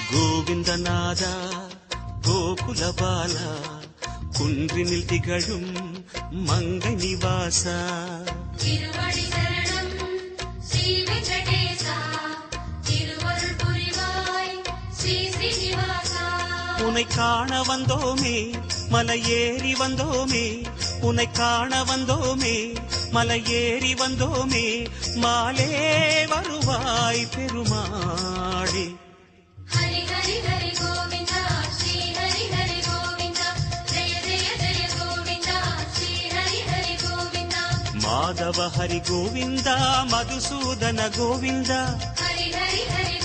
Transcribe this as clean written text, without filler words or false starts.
கோவிந்தநாத கோகுலபால குன்றினில் திகழும் மங்கை நிவாசா திருவடி சரணம் ஸ்ரீ வெங்கடேசா திருவருள் புரிவாய் ஸ்ரீ ஸ்ரீனிவாசா உன்னை காண வந்தோமே மலையேறி வந்தோமே உன்னை காண வந்தோமே மலையேறி வந்தோமே மாலே வருவாய் பெருமாளே ஹரி ஹரி ஹரி கோவிந்தா ஸ்ரீ ஹரி ஹரி கோவிந்தா ஜெய ஜெய ஜெய கோவிந்தா ஸ்ரீ ஹரி ஹரி கோவிந்தா மாதவ ஹரி கோவிந்தா மதுசூதன கோவிந்தா ஹரி ஹரி ஹரி